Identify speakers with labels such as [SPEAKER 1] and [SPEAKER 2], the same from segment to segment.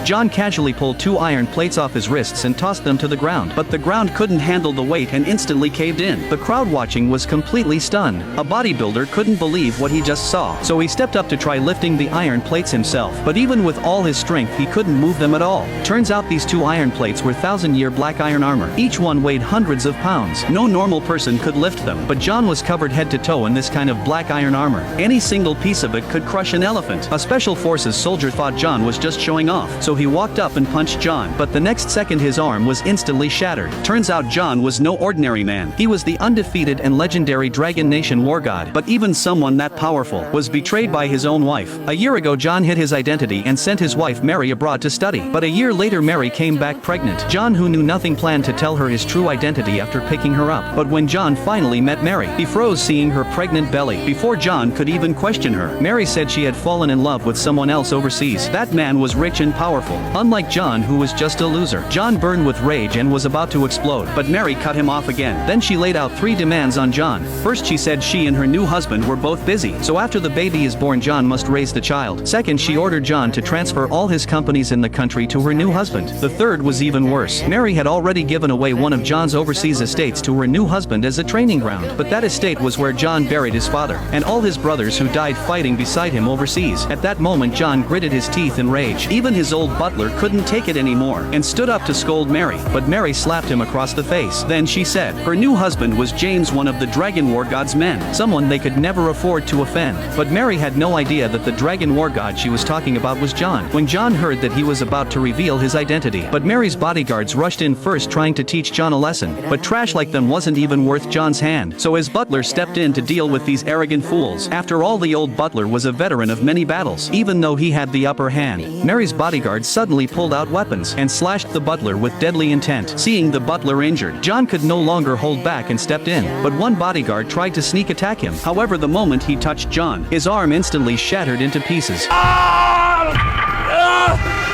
[SPEAKER 1] John casually pulled 2 iron plates off his wrists and tossed them to the ground, but the ground couldn't handle the weight and instantly caved in. The crowd watching was completely stunned. A bodybuilder couldn't believe what he just saw, so he stepped up to try lifting the iron plates himself, but even with all his strength he couldn't move them at all. Turns out these 2 iron plates were 1,000-year black iron armor. Each one weighed hundreds of pounds. No normal person could lift them, but John was covered head to toe in this kind of black iron armor. Any single piece of it could crush an elephant. A special forces soldier thought John was just showing off, so he walked up and punched John, but the next second his arm was instantly shattered. Turns out John was no ordinary man. He was the undefeated and legendary Dragon Nation war god, but even someone that powerful was betrayed by his own wife. A year ago John hid his identity and sent his wife Mary abroad to study, but a year later Mary came back pregnant. John, who knew nothing, planned to tell her his true identity after picking her up, but when John finally met Mary, he froze seeing her pregnant belly. Before John could even question her, Mary said she had fallen in love with someone else overseas. That man was rich and powerful, unlike John, who was just a loser. John burned with rage and was about to explode, but Mary cut him off again. Then she laid out 3 demands on John. First, she said she and her new husband were both busy, so after the baby is born John must raise the child. Second, she ordered John to transfer all his companies in the country to her new husband. The third was even worse. Mary had already given away one of John's overseas estates to her new husband as a training ground, but that estate was where John buried his father and all his brothers who died fighting beside him overseas. At that moment John gritted his teeth in rage. Even his old butler couldn't take it anymore and stood up to scold Mary, but Mary slapped him across the face. Then she said her new husband was James, one of the Dragon War God's men, someone they could never afford to offend. But Mary had no idea that the Dragon War God she was talking about was John. When John heard that he was about to reveal his identity, but Mary's bodyguards rushed in first trying to teach John a lesson, but trash like them wasn't even worth John's hand, so his butler stepped in to deal with these arrogant fools. After all, the old butler was a veteran of many battles, even though he had the upper hand. Mary's bodyguards suddenly pulled out weapons and slashed the butler with deadly intent. Seeing the butler injured, John could no longer hold back and stepped in, but one bodyguard tried to sneak attack him. However, the moment he touched John, his arm instantly shattered into pieces.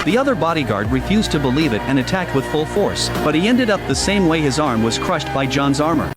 [SPEAKER 1] The other bodyguard refused to believe it and attacked with full force, but he ended up the same way. His arm was crushed by John's armor.